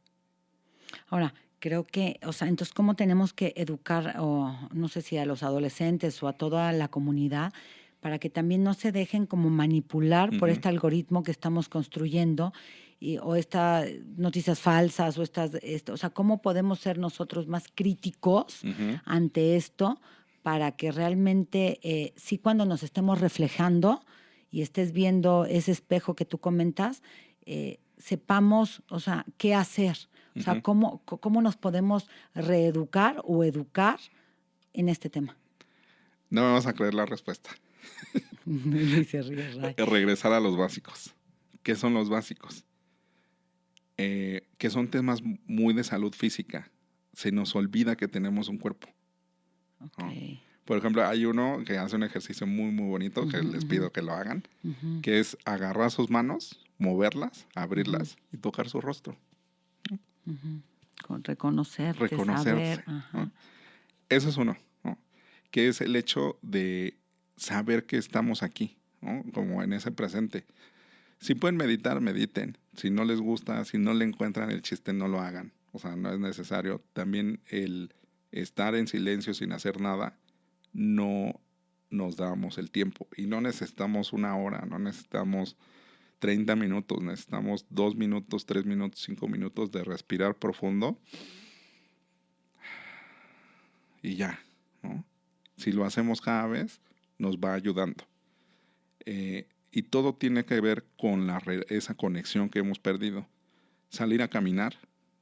Ahora, creo que, o sea, entonces, ¿cómo tenemos que educar, o no sé si a los adolescentes o a toda la comunidad, para que también no se dejen como manipular por Ujú, este algoritmo que estamos construyendo o estas noticias falsas o o sea, cómo podemos ser nosotros más críticos ujú. ante esto para que realmente, sí, cuando nos estemos reflejando y estés viendo ese espejo que tú comentas, sepamos, o sea, qué hacer, o sea, Ujú. cómo nos podemos reeducar o educar en este tema. No me vas a creer la respuesta. Y se ríe Ray. Regresar a los básicos. ¿Qué son los básicos? Que son temas muy de salud física. Se nos olvida que tenemos un cuerpo, Ok. ¿no? Por ejemplo, hay uno que hace un ejercicio muy, muy bonito que Ujú, les ujú, pido que lo hagan, ujú, que es agarrar sus manos, moverlas, ujú, abrirlas y tocar su rostro. ujú. Con reconocerte, Reconocerse, saber, ¿no? ajá. Eso es uno, ¿no? Que es el hecho de saber que estamos aquí, ¿no? Como en ese presente. Si pueden meditar, mediten. Si no les gusta, si no le encuentran el chiste, no lo hagan. O sea, no es necesario. También el estar en silencio sin hacer nada, no nos damos el tiempo. Y no necesitamos una hora, no necesitamos 30 minutos, necesitamos 2 minutos, 3 minutos, 5 minutos de respirar profundo y ya, ¿no? Si lo hacemos cada vez, nos va ayudando. Y todo tiene que ver con esa conexión que hemos perdido. Salir a caminar,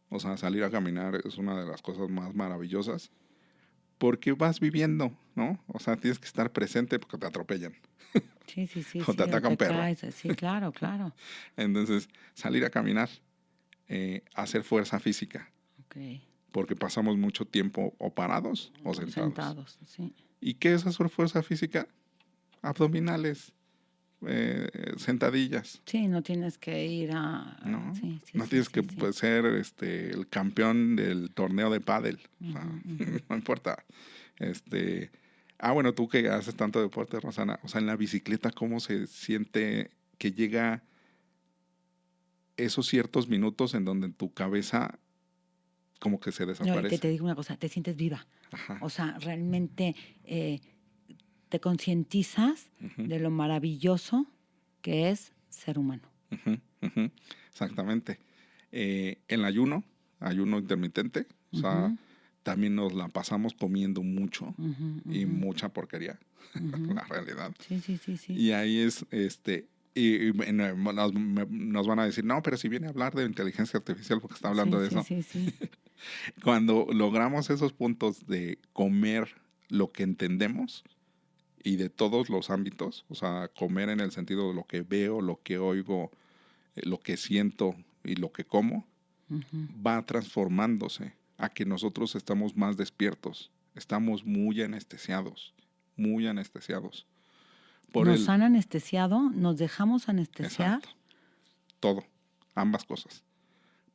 o sea, salir a caminar es una de las cosas más maravillosas, porque vas viviendo, ¿no? O sea, tienes que estar presente porque te atropellan Sí, sí, sí, o te sí, o ataca un te perro. caes, sí, claro, claro. Entonces, salir a caminar, hacer fuerza física, Ok. porque pasamos mucho tiempo o parados o sentados. Sentados, sí. ¿Y qué es hacer fuerza física? Abdominales, sentadillas, Sí, no tienes que ir ¿no? sí, sí, No sí, tienes que sí, sí. pues, ser el campeón del torneo de pádel. O sea, Ujú, ujú. no importa. Este, bueno, tú que haces tanto deporte, Rosana, o sea, en la bicicleta, ¿cómo se siente que llega esos ciertos minutos en donde tu cabeza como que se No, y te desaparece? digo una cosa, te sientes viva. Ajá. O sea, realmente te concientizas Ujú, de lo maravilloso que es ser humano. ujú, ujú. Exactamente. El ayuno intermitente, o sea, Ujú, también nos la pasamos comiendo mucho ujú, y ujú, mucha porquería, ujú. la realidad. Sí, sí, sí, sí. Y ahí es, nos van a decir, no, pero si viene a hablar de inteligencia artificial porque está hablando Sí, de sí, eso. sí, sí. Cuando logramos esos puntos de comer lo que entendemos y de todos los ámbitos, o sea, comer en el sentido de lo que veo, lo que oigo, lo que siento y lo que como, Ujú. va transformándose a que nosotros estamos más despiertos, estamos muy anestesiados, muy anestesiados por Nos el, han anestesiado, nos dejamos anestesiar. exacto, todo, ambas cosas.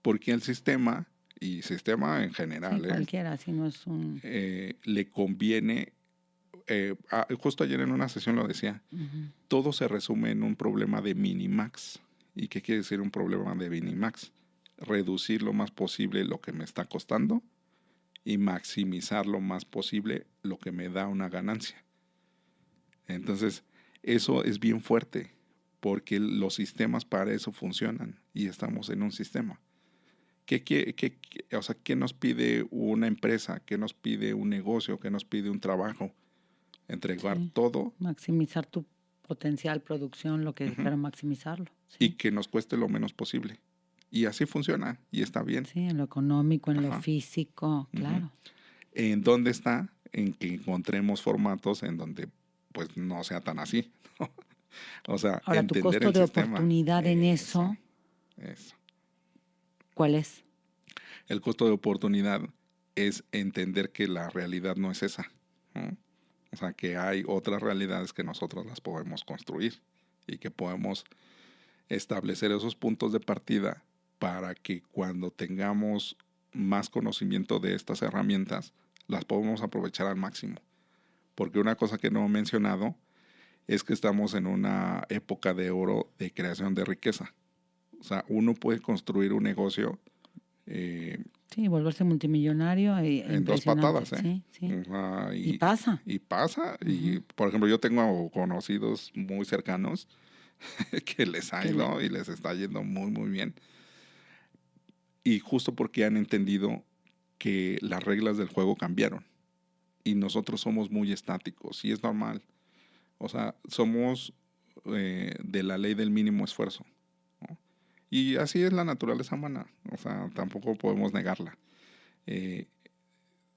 Porque el sistema, y sistema en Sí, general, cualquiera, si no es un... le conviene, justo ayer en una sesión lo decía, Ujú. todo se resume en un problema de minimax. ¿Y qué quiere decir un problema de minimax? Reducir lo más posible lo que me está costando y maximizar lo más posible lo que me da una ganancia. Entonces, eso es bien fuerte, porque los sistemas para eso funcionan y estamos en un sistema. O sea, ¿qué nos pide una empresa? ¿Qué nos pide un negocio? ¿Qué nos pide un trabajo? Entregar Sí, todo, maximizar tu potencial, producción, lo que, ujú, pero maximizarlo, y sí. que nos cueste lo menos posible. Y así funciona y está bien. Sí, en lo económico, en lo Ajá. físico, Ujú. claro. ¿En dónde está? En que encontremos formatos en donde pues no sea tan así. O sea, Ahora, tu entender costo el de sistema. oportunidad en Eso, eso, eso. ¿cuál es? El costo de oportunidad es entender que la realidad no es esa, ¿no? O sea, que hay otras realidades que nosotros las podemos construir y que podemos establecer esos puntos de partida para que cuando tengamos más conocimiento de estas herramientas, las podemos aprovechar al máximo. Porque una cosa que no he mencionado es que estamos en una época de oro de creación de riqueza. O sea, uno puede construir un negocio Sí, volverse multimillonario en dos impresionante. patadas, ¿eh? Sí, sí. Ajá, Y pasa. y pasa. Y, Ujú. por ejemplo, yo tengo conocidos muy cercanos que les ha Que le- ido y les está yendo muy, muy bien. Y justo porque han entendido que las reglas del juego cambiaron y nosotros somos muy estáticos y es normal. O sea, somos de la ley del mínimo esfuerzo, ¿no? Y así es la naturaleza humana. O sea, tampoco podemos negarla. Eh,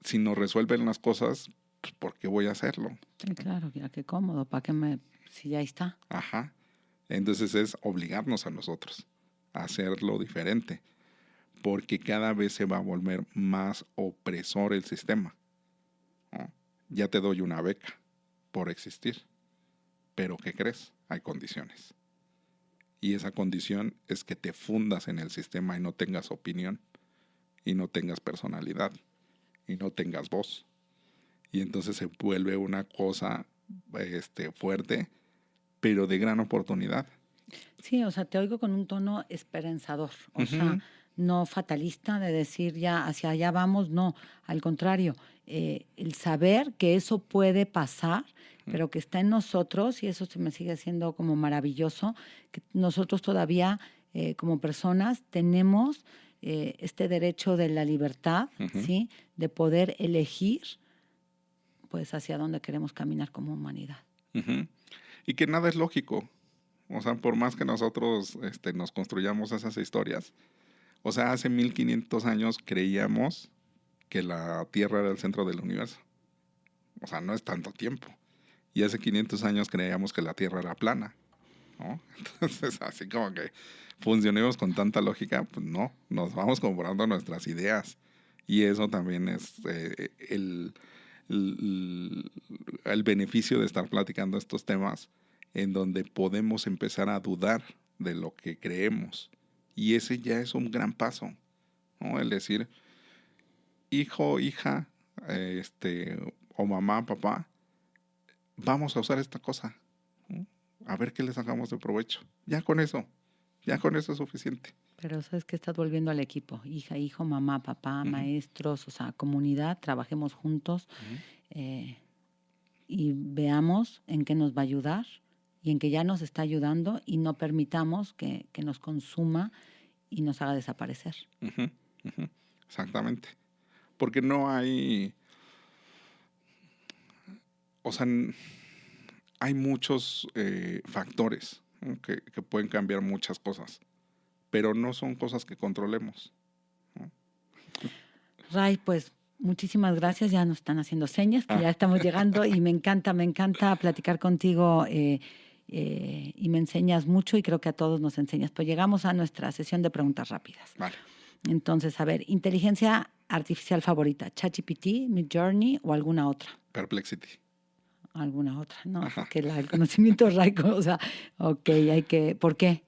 si nos resuelven las cosas, pues ¿por qué voy a hacerlo? Sí, claro, ya qué cómodo, ¿para qué me...? Si ya está. Ajá. Entonces es obligarnos a nosotros a hacerlo diferente, porque cada vez se va a volver más opresor el sistema, ¿no? Ya te doy una beca por existir, pero ¿qué crees? Hay condiciones. Y esa condición es que te fundas en el sistema y no tengas opinión, y no tengas personalidad, y no tengas voz. Y entonces se vuelve una cosa fuerte, pero de gran oportunidad. Sí, o sea, te oigo con un tono esperanzador, o sea, Ujú, no fatalista de decir ya hacia allá vamos, no, al contrario, el saber que eso puede pasar, pero que está en nosotros, y eso se me sigue siendo como maravilloso, que nosotros todavía como personas tenemos este derecho de la libertad, ujú, ¿sí? De poder elegir, pues, hacia dónde queremos caminar como humanidad. ujú. Y que nada es lógico. O sea, por más que nosotros nos construyamos esas historias, o sea, hace 1500 años creíamos que la Tierra era el centro del universo. O sea, no es tanto tiempo. Y hace 500 años creíamos que la Tierra era plana, ¿no? Entonces, así como que funcionemos con tanta lógica, pues no, nos vamos comprando nuestras ideas. Y eso también es el, el beneficio de estar platicando estos temas en donde podemos empezar a dudar de lo que creemos. Y ese ya es un gran paso, ¿no? El decir, hijo, hija, o mamá, papá, vamos a usar esta cosa, ¿no? A ver qué le sacamos de provecho. Ya con eso es suficiente. Pero sabes que estás volviendo al equipo, hija, hijo, mamá, papá, Ujú, maestros, o sea, comunidad, trabajemos juntos ujú, eh, y veamos en qué nos va a ayudar y en que ya nos está ayudando y no permitamos que nos consuma y nos haga desaparecer. ujú, ujú. Exactamente. Porque no hay, o sea, hay muchos factores, ¿no? Que pueden cambiar muchas cosas, pero no son cosas que controlemos, ¿no? Ray, pues muchísimas gracias, ya nos están haciendo señas que Ah, ya estamos llegando y me encanta platicar contigo y me enseñas mucho y creo que a todos nos enseñas. Pues llegamos a nuestra sesión de preguntas rápidas. vale. Entonces, a ver, inteligencia artificial favorita, ChatGPT, Midjourney o alguna otra. Perplexity. Alguna otra. No, es Ajá. que el conocimiento raico, o sea, ok, hay que. ¿Por qué?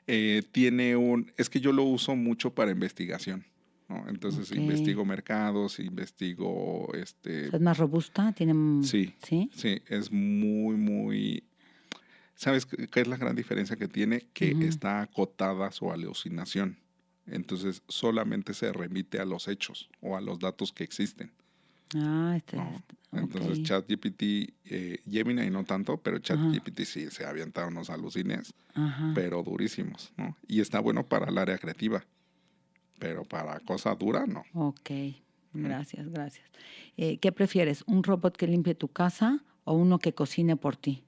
Es que yo lo uso mucho para investigación, ¿no? Entonces Ok. investigo mercados, investigo, O sea, es más robusta, tiene. sí, ¿Sí? sí, es muy, muy. ¿Sabes qué es la gran diferencia que tiene? Que Ujú. está acotada a su alucinación. Entonces solamente se remite a los hechos o a los datos que existen, Ah, ¿no? ok. Entonces ChatGPT, Gemini no tanto, pero Ajá, ChatGPT sí se avienta unos alucines, ajá. pero durísimos, ¿no? Y está bueno para el área creativa, pero para cosa dura, no. Ok. Gracias. ¿Qué prefieres? ¿Un robot que limpie tu casa o uno que cocine por ti?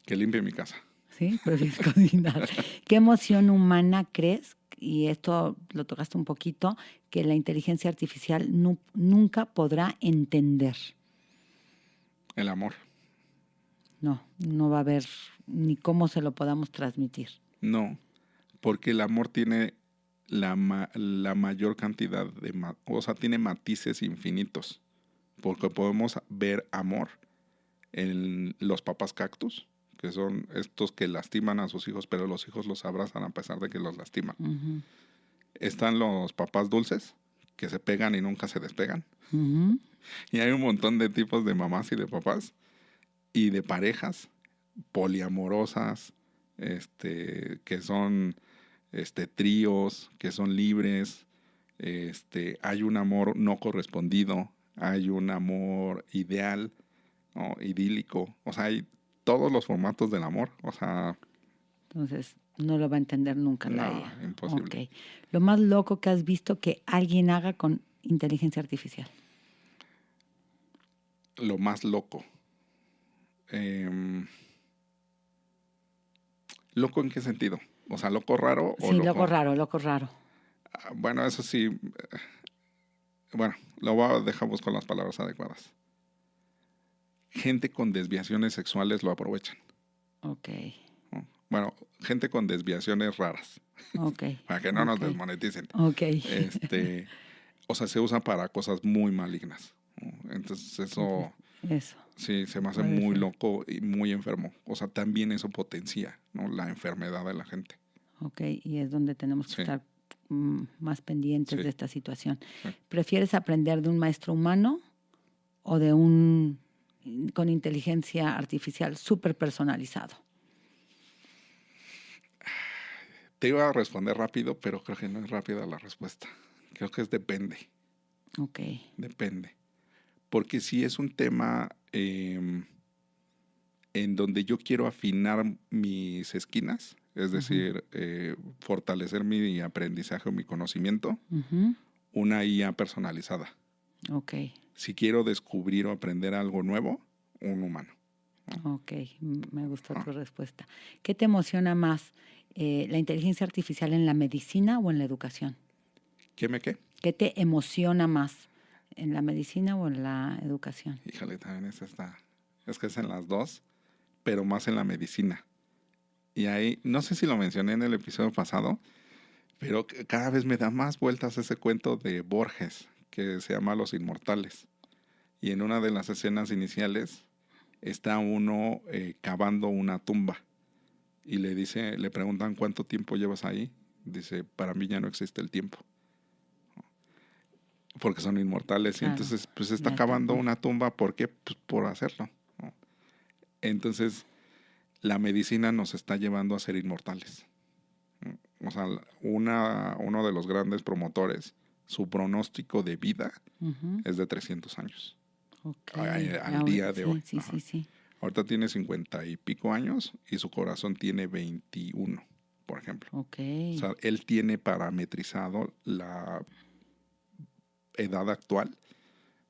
Que limpie mi casa. ¿Sí? Prefieres cocinar. ¿Qué emoción humana crees, y esto lo tocaste un poquito, que la inteligencia artificial nunca podrá entender? El amor. No, no va a haber ni cómo se lo podamos transmitir. No, porque el amor tiene la mayor cantidad o sea, tiene matices infinitos. Porque podemos ver amor en los papás cactus, que son estos que lastiman a sus hijos, pero los hijos los abrazan a pesar de que los lastiman. Ujú, Están los papás dulces, que se pegan y nunca se despegan. ujú. Y hay un montón de tipos de mamás y de papás y de parejas poliamorosas, que son tríos, que son libres, hay un amor no correspondido, hay un amor ideal, ¿no? Idílico, o sea, hay todos los formatos del amor, o sea, Entonces, no lo va a entender nunca la no, IA. imposible. Ok. Lo más loco que has visto que alguien haga con inteligencia artificial. Lo más loco. Em, ¿Loco en qué sentido? O sea, ¿loco raro o Sí, loco loco? raro, loco raro. Bueno, eso sí. Bueno, dejamos con las palabras adecuadas. Gente con desviaciones sexuales lo aprovechan, Ok, ¿no? Bueno, gente con desviaciones raras, ok, para que no nos ok, desmoneticen. ok. O sea, se usa para cosas muy malignas, ¿no? Entonces eso Eso, sí se me hace puede muy ser. loco y muy enfermo. O sea, también eso potencia, ¿no? La enfermedad de la gente. Ok, y es donde tenemos que Sí, estar más pendientes sí, de esta situación. sí. ¿Prefieres aprender de un maestro humano o de un con inteligencia artificial súper personalizado? Te iba a responder rápido, pero creo que no es rápida la respuesta. Creo que es depende, Ok, depende. Porque si es un tema en donde yo quiero afinar mis esquinas, es decir, fortalecer mi aprendizaje o mi conocimiento, ujú, una IA personalizada. ok, Si quiero descubrir o aprender algo nuevo, un humano. ok, me gustó Ah, tu respuesta. ¿Qué te emociona más, la inteligencia artificial en la medicina o en la educación? ¿Qué me qué? ¿Qué te emociona más, en la medicina o en la educación? Híjole, también es que es en las dos, pero más en la medicina. Y ahí, no sé si lo mencioné en el episodio pasado, pero cada vez me da más vueltas ese cuento de Borges, que se llama Los Inmortales. Y en una de las escenas iniciales está uno cavando una tumba y le preguntan cuánto tiempo llevas ahí. Dice, para mí ya no existe el tiempo, porque son inmortales. Y Claro, entonces, pues está ya cavando tocó. una tumba, ¿por qué? Pues por hacerlo, ¿no? Entonces, la medicina nos está llevando a ser inmortales. O sea, uno de los grandes promotores, su pronóstico de vida Ujú, es de 300 años ok, al día de sí, hoy. sí, sí, Ajá. sí. Ahorita tiene 50 y pico años y su corazón tiene 21, por ejemplo. Ok, O sea, él tiene parametrizado la edad actual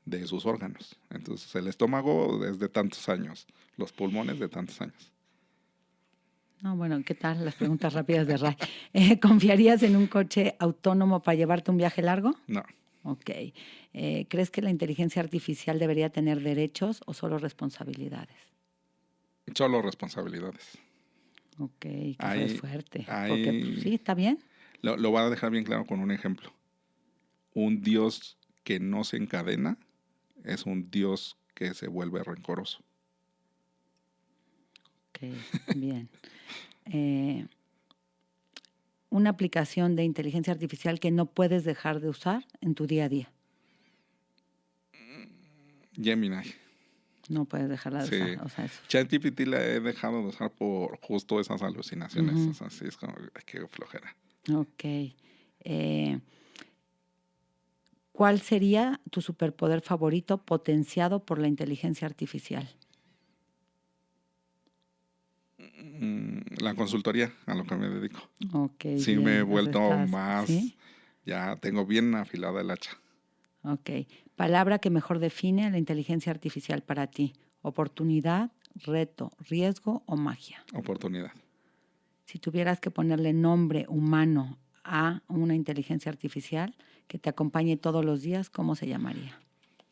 de sus órganos. Entonces, el estómago es de tantos años, los pulmones de tantos años. no, bueno, ¿qué tal las preguntas rápidas de Ray? ¿Confiarías en un coche autónomo para llevarte un viaje largo? No, Ok. ¿Crees que la inteligencia artificial debería tener derechos o solo responsabilidades? solo responsabilidades. Ok, que fue Hay, fuerte. Porque pues, hay, sí, está bien. lo voy a dejar bien claro con un ejemplo. Un Dios que no se encadena es un Dios que se vuelve rencoroso. Ok, bien. Eh, una aplicación de inteligencia artificial que no puedes dejar de usar en tu día a día. Gemini, No puedes dejarla de sí. usar. O sea, es, ChatGPT la he dejado de usar por justo esas alucinaciones. O ujú, sea, sí, es como, ay, qué flojera. ok. ¿Cuál sería tu superpoder favorito potenciado por la inteligencia artificial? La consultoría, a lo que me dedico. Ok, Sí me he bien. O sea, vuelto estás, más, ¿sí? ya tengo bien afilada el hacha. Ok. Palabra que mejor define a la inteligencia artificial para ti. Oportunidad, reto, riesgo o magia. Oportunidad. Si tuvieras que ponerle nombre humano a una inteligencia artificial que te acompañe todos los días, ¿cómo se llamaría?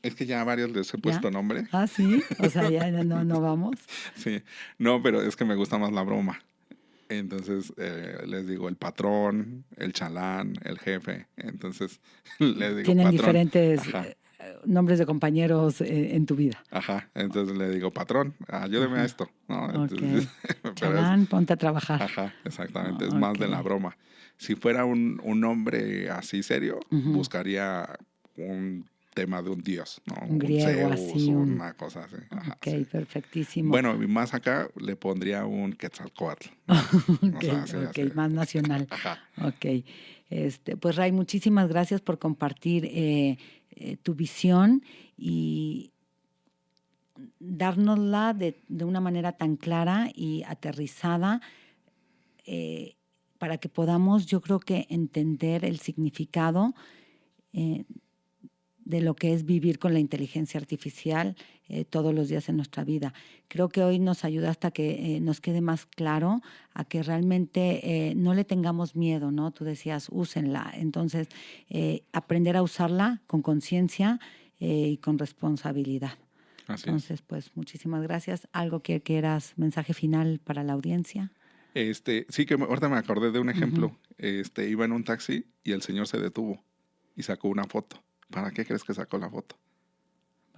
Es que ya a varios les he ¿Ya? puesto nombre. Ah, sí. O sea, ya no, no vamos. Sí, no, pero es que me gusta más la broma. Entonces les digo el patrón, el chalán, el jefe. Entonces les digo Tienen patrón. diferentes Ajá, nombres de compañeros en tu vida. ajá. Entonces le digo patrón, ayúdeme a Ajá. esto, ¿no? Ok. Entonces, pero es, Chalán, ponte a trabajar. ajá, exactamente, es Ok. más de la broma. Si fuera un hombre así serio, Ujú. buscaría un tema de un dios, ¿no? Un griego, Zeus, así, una cosa así. Ajá, Ok, sí. perfectísimo. Bueno, y más acá le pondría un Quetzalcóatl, ¿no? Ok, O sea, sí, ok, así. más nacional. Ajá. Ok. Pues Ray, muchísimas gracias por compartir tu visión y dárnosla de una manera tan clara y aterrizada eh, para que podamos, yo creo que entender el significado eh, de lo que es vivir con la inteligencia artificial todos los días en nuestra vida. Creo que hoy nos ayuda hasta que nos quede más claro a que realmente no le tengamos miedo, ¿no? Tú decías, úsenla. Entonces, aprender a usarla con conciencia y con responsabilidad. Así es. Entonces, pues muchísimas gracias. ¿Algo que quieras, mensaje final para la audiencia? Sí que ahorita me acordé de un Ujú. ejemplo. Iba en un taxi y el señor se detuvo y sacó una foto. ¿Para qué crees que sacó la foto?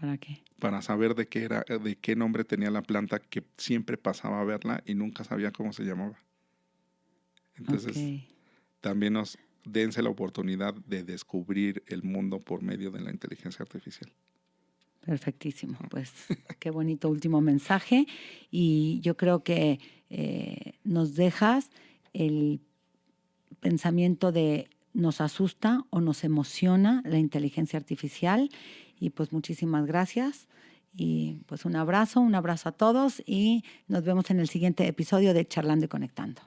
¿Para qué? Para saber de qué era, de qué nombre tenía la planta que siempre pasaba a verla y nunca sabía cómo se llamaba. Ok, Entonces, también nos dense la oportunidad de descubrir el mundo por medio de la inteligencia artificial. perfectísimo. Pues qué bonito último mensaje. Y yo creo que nos dejas el pensamiento de nos asusta o nos emociona la inteligencia artificial. Y pues muchísimas gracias. Y pues un abrazo a todos y nos vemos en el siguiente episodio de Charlando y Conectando.